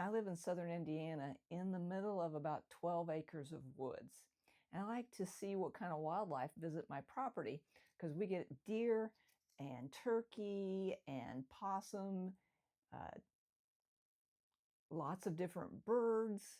I live in southern Indiana in the middle of about 12 acres of woods. And I like to see what kind of wildlife visit my property because we get deer and turkey and possum, uh, lots of different birds,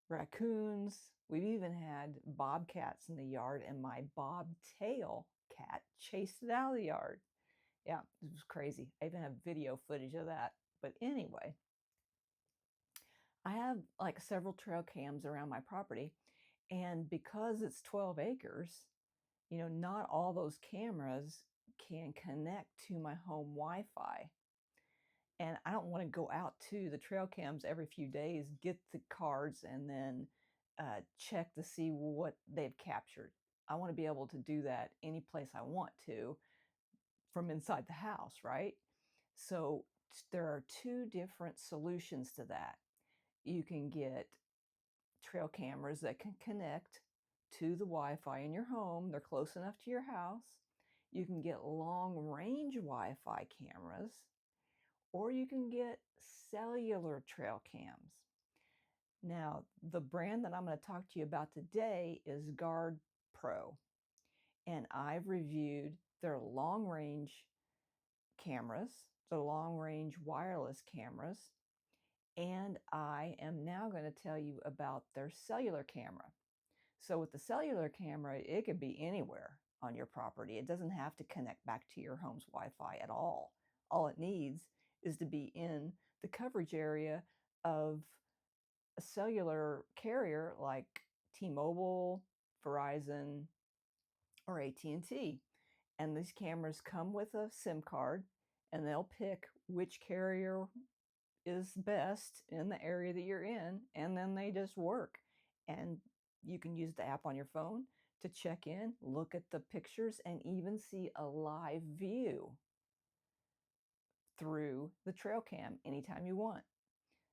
raccoons. We've even had bobcats in the yard, and my bobtail cat chased it out of the yard. Yeah, it was crazy. I even have video footage of that. But anyway, I have like several trail cams around my property, and because it's 12 acres, not all those cameras can connect to my home Wi-Fi. And I don't want to go out to the trail cams every few days, get the cards, and then check to see what they've captured. I want to be able to do that any place I want to from inside the house, right? So there are two different solutions to that. You can get trail cameras that can connect to the Wi-Fi in your home. They're close enough to your house. You can get long-range Wi-Fi cameras, or you can get cellular trail cams. Now, the brand that I'm going to talk to you about today is GardePro, and I've reviewed their long-range cameras, the long-range wireless cameras, and I am now going to tell you about their cellular camera. So with the cellular camera, it could be anywhere on your property. It doesn't have to connect back to your home's Wi-Fi at all. All it needs is to be in the coverage area of a cellular carrier like T-Mobile, Verizon, or AT&T. And these cameras come with a SIM card, and they'll pick which carrier is best in the area that you're in, and then they just work. And you can use the app on your phone to check in, look at the pictures, and even see a live view through the trail cam anytime you want.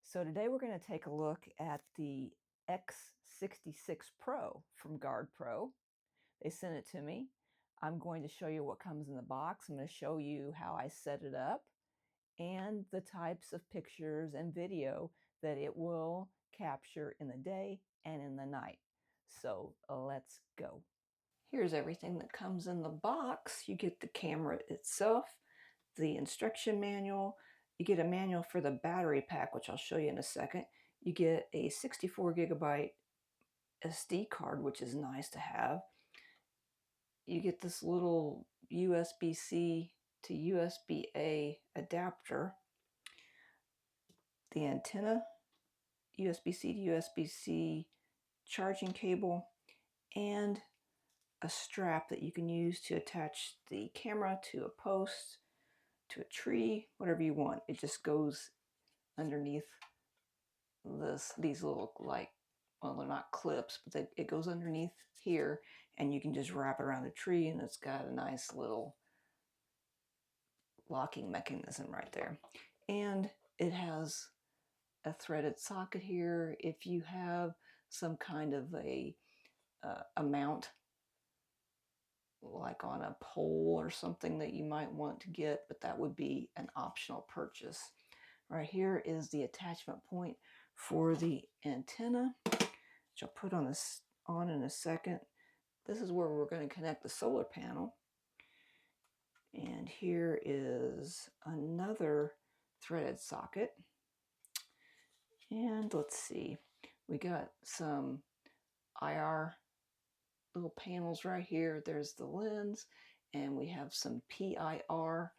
So today we're going to take a look at the X66 Pro from GardePro. They sent it to me. I'm going to show you what comes in the box. I'm going to show you how I set it up and the types of pictures and video that it will capture in the day and in the night. So let's go. Here's everything that comes in the box. You get the camera itself, the instruction manual, you get a manual for the battery pack, which I'll show you in a second. You get a 64 gigabyte SD card, which is nice to have. You get this little USB-C to USB-A adapter, the antenna, USB-C to USB-C charging cable, and a strap that you can use to attach the camera to a post, to a tree, whatever you want. It just goes underneath these little, like, well, they're not clips, but it goes underneath here, and you can just wrap it around the tree, and it's got a nice little locking mechanism right there. And it has a threaded socket here. If you have some kind of a mount, like on a pole or something that you might want to get, but that would be an optional purchase. Right here is the attachment point for the antenna, which I'll put on in a second. This is where we're going to connect the solar panel. And here is another threaded socket. And let's see, we got some IR little panels right here. There's the lens, and we have some PIR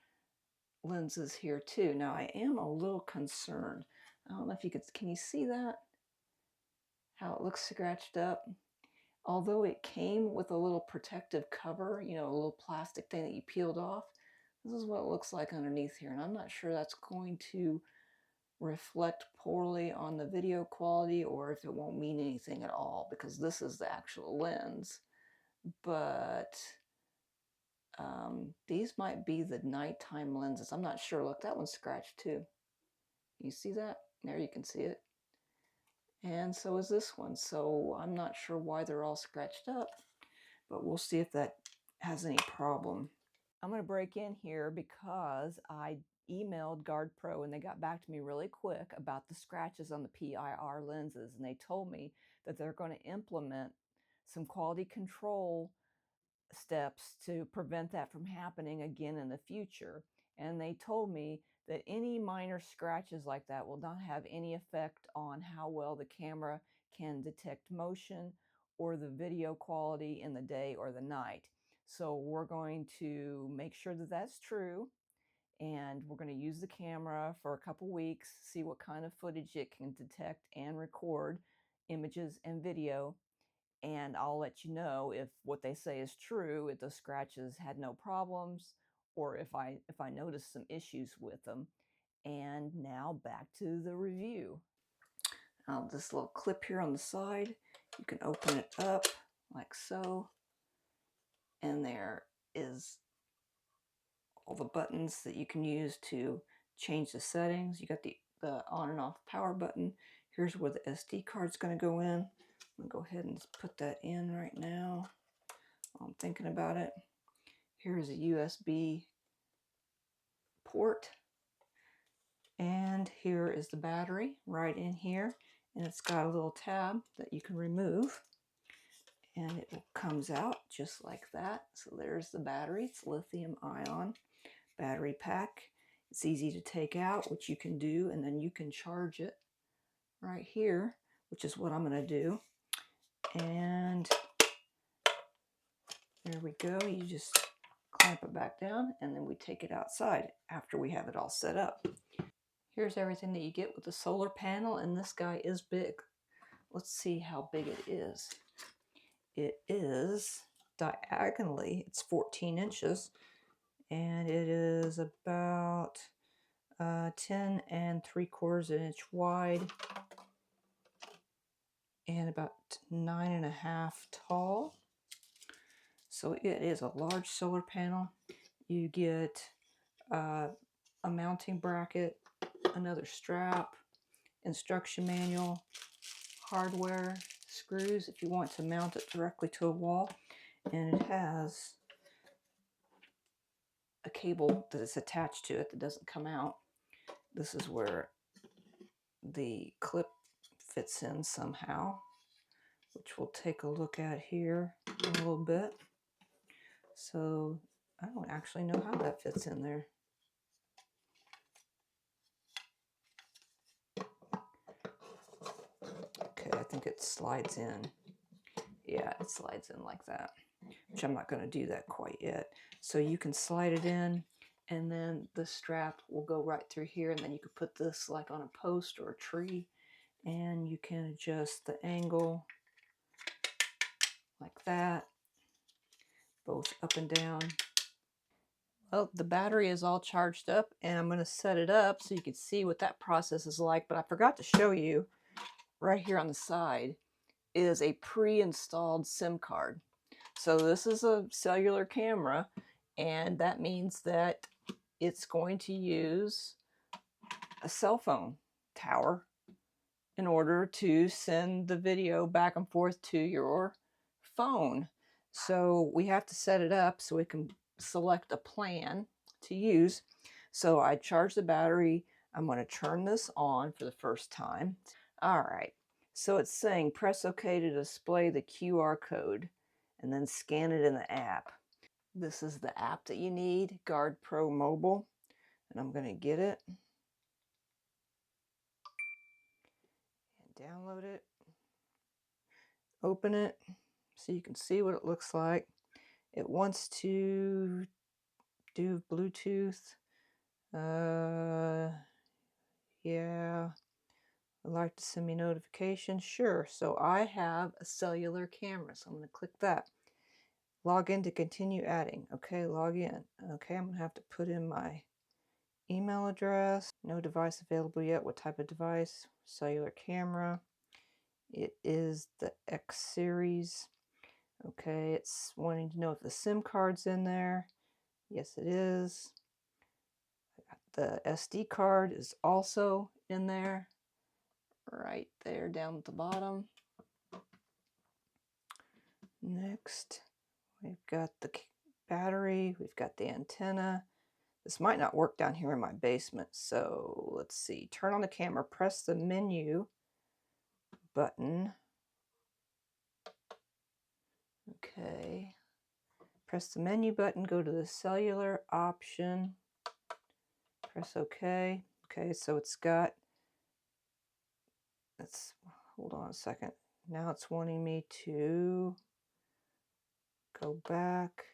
lenses here too. Now I am a little concerned. I don't know if you can you see that? How it looks scratched up? Although it came with a little protective cover, a little plastic thing that you peeled off, this is what it looks like underneath here. And I'm not sure that's going to reflect poorly on the video quality or if it won't mean anything at all, because this is the actual lens. But these might be the nighttime lenses. I'm not sure. Look, that one's scratched too. You see that? There, you can see it. And so is this one. So I'm not sure why they're all scratched up, but we'll see if that has any problem. I'm going to break in here because I emailed GardePro and they got back to me really quick about the scratches on the PIR lenses, and they told me that they're going to implement some quality control steps to prevent that from happening again in the future. And they told me that any minor scratches like that will not have any effect on how well the camera can detect motion or the video quality in the day or the night. So we're going to make sure that that's true, and we're going to use the camera for a couple weeks, see what kind of footage it can detect and record, images and video, and I'll let you know if what they say is true, if the scratches had no problems, or if I notice some issues with them. And now back to the review. This little clip here on the side, you can open it up like so, and there is all the buttons that you can use to change the settings. You got the on and off power button. Here's where the SD card's going to go in. I'm going to go ahead and put that in right now while I'm thinking about it. Here's a USB port, and here is the battery right in here, and it's got a little tab that you can remove, and it comes out just like that. So there's the battery. It's lithium ion battery pack. It's easy to take out, which you can do, and then you can charge it right here, which is what I'm going to do. And there we go. You just clamp it back down, and then we take it outside after we have it all set up. Here's everything that you get with the solar panel, and this guy is big. Let's see how big it is. It is diagonally, it's 14 inches, and it is about 10 3/4 inch wide and about 9.5 tall. So it is a large solar panel. You get a mounting bracket, another strap, instruction manual, hardware, screws if you want to mount it directly to a wall, and it has a cable that is attached to it that doesn't come out. This is where the clip fits in somehow, which we'll take a look at here in a little bit. So I don't actually know how that fits in there. Okay, I think it slides in. Yeah, it slides in like that, which I'm not going to do that quite yet. So you can slide it in, and then the strap will go right through here, and then you could put this like on a post or a tree, and you can adjust the angle like that, both up and down. Well, the battery is all charged up, and I'm going to set it up so you can see what that process is like, but I forgot to show you right here on the side is a pre-installed SIM card. So this is a cellular camera, and that means that it's going to use a cell phone tower in order to send the video back and forth to your phone. So we have to set it up so we can select a plan to use. So I charge the battery. I'm going to turn this on for the first time. All right. So it's saying press OK to display the QR code and then scan it in the app. This is the app that you need, GardePro Mobile, and I'm going to get it and download it, open it so you can see what it looks like. It wants to do Bluetooth. Yeah, I'd like to send me notifications. Sure. So I have a cellular camera, so I'm going to click that. Log in to continue adding. Okay, log in. Okay, I'm going to have to put in my email address. No device available yet. What type of device? Cellular camera. It is the X series. Okay, it's wanting to know if the SIM card's in there. Yes, it is. The SD card is also in there. Right there down at the bottom. Next, we've got the battery, we've got the antenna, This might not work down here in my basement. So let's see. Turn on the camera, press the menu button. Okay. Press the menu button, go to the cellular option. Press OK. Okay, so it's got, hold on a second. Now it's wanting me to go back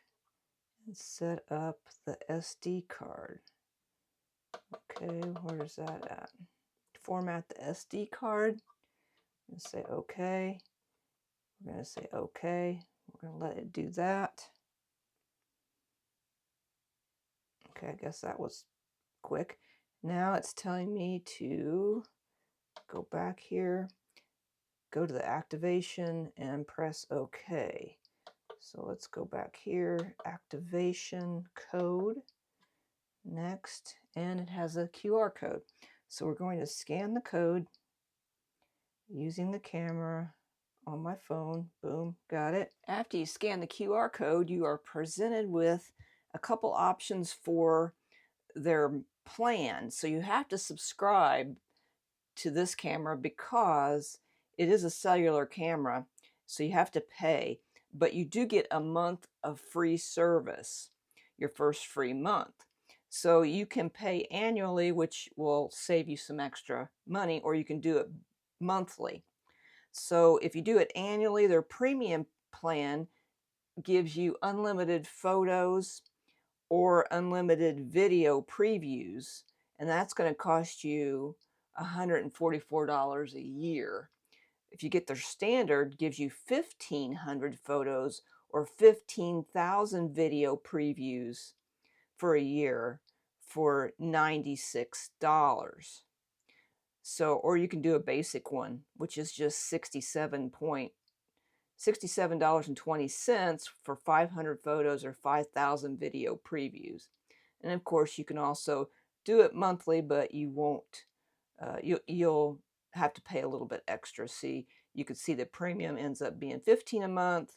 and set up the SD card. Okay, where's that at? Format the SD card. I'm going to say OK. We're going to say OK. We're going to let it do that. Okay, I guess that was quick. Now it's telling me to go back here, go to the activation and press OK. So let's go back here, activation code, next, and it has a QR code. So we're going to scan the code using the camera on my phone. Boom, got it. After you scan the QR code, you are presented with a couple options for their plan. So you have to subscribe to this camera because it is a cellular camera, so you have to pay, but you do get a month of free service, your first free month. So you can pay annually, which will save you some extra money, or you can do it monthly. So if you do it annually, their premium plan gives you unlimited photos or unlimited video previews, and that's going to cost you $144 a year. If you get their standard, gives you 1,500 photos or 15,000 video previews for a year for $96. So, or you can do a basic one, which is just $67.20 for 500 photos or 5,000 video previews. And of course, you can also do it monthly, but you won't. You'll have to pay a little bit extra. See, you can see the premium ends up being $15 a month,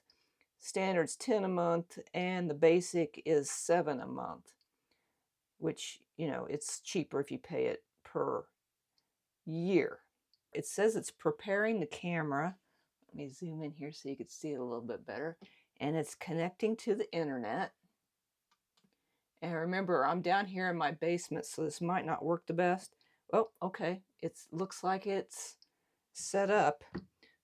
standard's $10 a month, and the basic is $7 a month, which, you know, it's cheaper if you pay it per year. It says it's preparing the camera. Let me zoom in here so you can see it a little bit better. And it's connecting to the internet. And remember, I'm down here in my basement, so this might not work the best. Oh, okay. It looks like it's set up.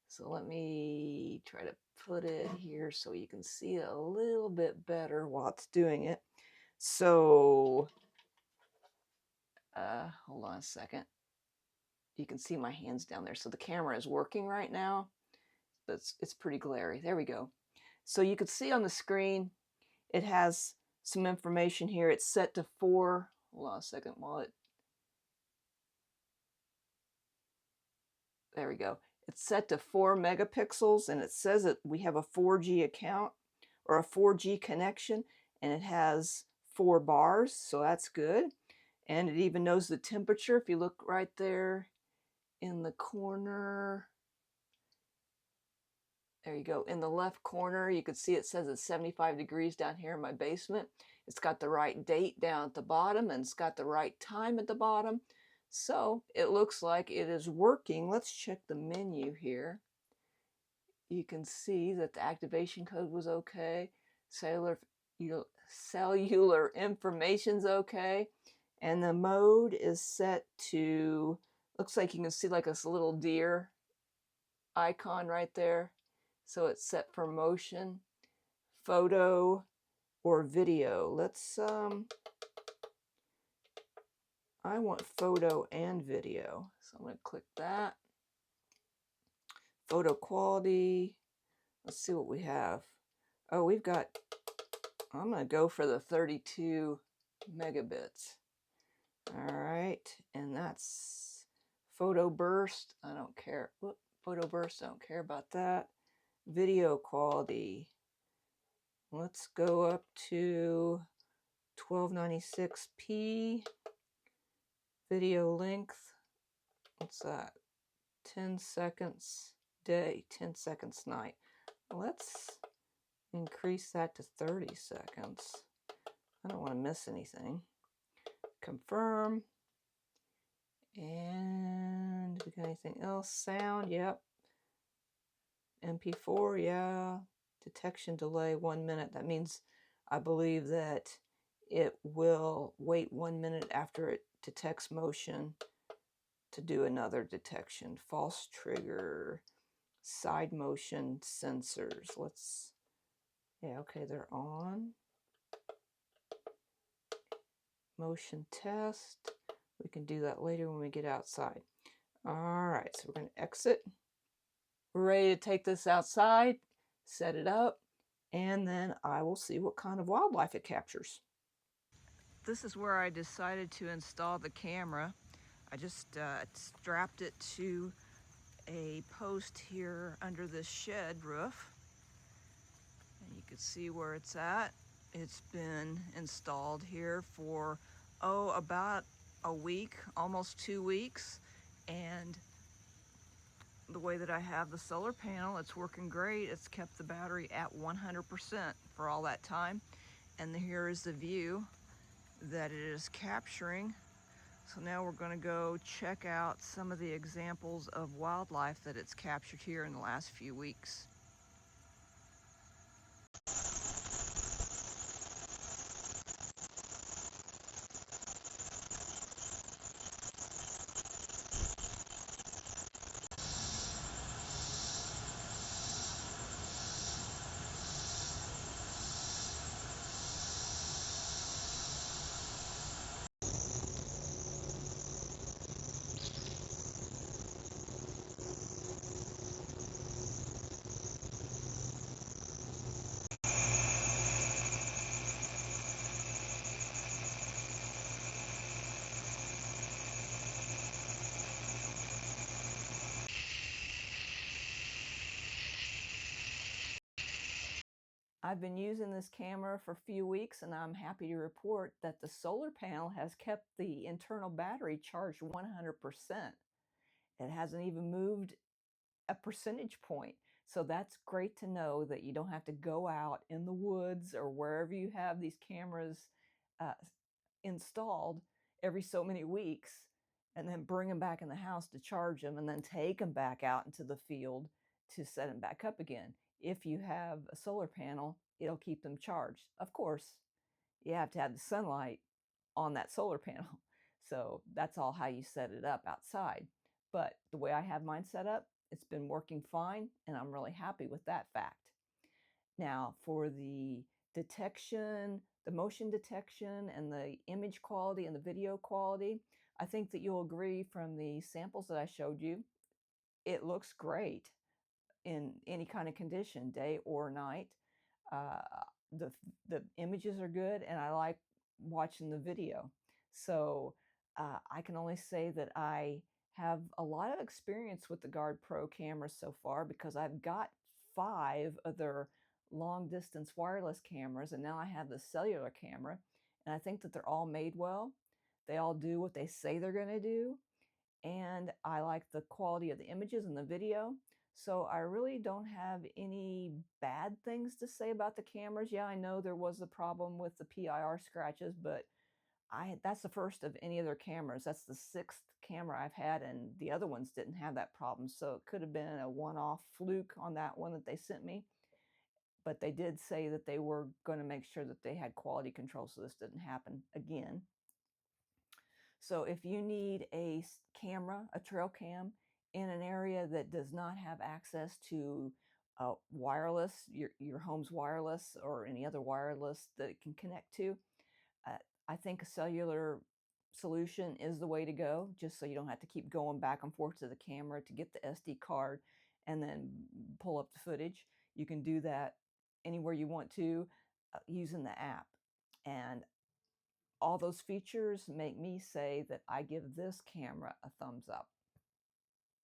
So let me try to put it here so you can see it a little bit better while it's doing it. So, hold on a second. You can see my hands down there. So the camera is working right now. It's pretty glary. There we go. So you can see on the screen, it has some information here. It's set to 4. Hold on a second while it. There we go. It's set to 4 megapixels, and it says that we have a 4G account or a 4G connection, and it has 4 bars, so that's good. And it even knows the temperature. If you look right there in the corner, there you go. In the left corner, you can see it says it's 75 degrees down here in my basement. It's got the right date down at the bottom, and it's got the right time at the bottom. So it looks like it is working. Let's check the menu here. You can see that the activation code was okay. Cellular information's okay. And the mode is set to, looks like you can see like this little deer icon right there. So it's set for motion, photo, or video. Let's, I want photo and video. So I'm going to click that. Photo quality. Let's see what we have. Oh, we've got, I'm going to go for the 32 megabits. All right. And that's photo burst. I don't care. Whoop, photo burst. I don't care about that. Video quality. Let's go up to 1296p. Video length. What's that? 10 seconds day, 10 seconds night. Let's increase that to 30 seconds. I don't want to miss anything. Confirm. And we got anything else? Sound, yep. MP4, yeah. Detection delay 1 minute. That means I believe that it will wait 1 minute after it detects motion to do another detection. False trigger, side motion sensors. Yeah, okay, they're on. Motion test. We can do that later when we get outside. All right, so we're going to exit. We're ready to take this outside, set it up, and then I will see what kind of wildlife it captures. This is where I decided to install the camera. I just strapped it to a post here under this shed roof. And you can see where it's at. It's been installed here for, about a week, almost 2 weeks. And the way that I have the solar panel, it's working great. It's kept the battery at 100% for all that time. And here is the view that it is capturing. So now we're going to go check out some of the examples of wildlife that it's captured here in the last few weeks. I've been using this camera for a few weeks, and I'm happy to report that the solar panel has kept the internal battery charged 100%. It hasn't even moved a percentage point. So that's great to know that you don't have to go out in the woods or wherever you have these cameras uh, installed every so many weeks and then bring them back in the house to charge them and then take them back out into the field to set them back up again. If you have a solar panel, it'll keep them charged. Of course, you have to have the sunlight on that solar panel. So that's all how you set it up outside. But the way I have mine set up, it's been working fine, and I'm really happy with that fact. Now, for the detection, the motion detection, and the image quality and the video quality, I think that you'll agree from the samples that I showed you, it looks great in any kind of condition, day or night. Uh, the the images are good, and I like watching the video. So I can only say that I have a lot of experience with the GardePro cameras so far because I've got 5 of their long distance wireless cameras, and now I have the cellular camera, and I think that they're all made well. They all do what they say they're going to do, and I like the quality of the images and the video. So I really don't have any bad things to say about the cameras. Yeah, I know there was a problem with the PIR scratches, but that's the first of any of their cameras. That's the 6th camera I've had, and the other ones didn't have that problem. So it could have been a one-off fluke on that one that they sent me. But they did say that they were going to make sure that they had quality control so this didn't happen again. So if you need a camera, a trail cam, in an area that does not have access to wireless, your home's wireless or any other wireless that it can connect to, uh, I think a cellular solution is the way to go, just so you don't have to keep going back and forth to the camera to get the SD card and then pull up the footage. You can do that anywhere you want to using the app. And all those features make me say that I give this camera a thumbs up.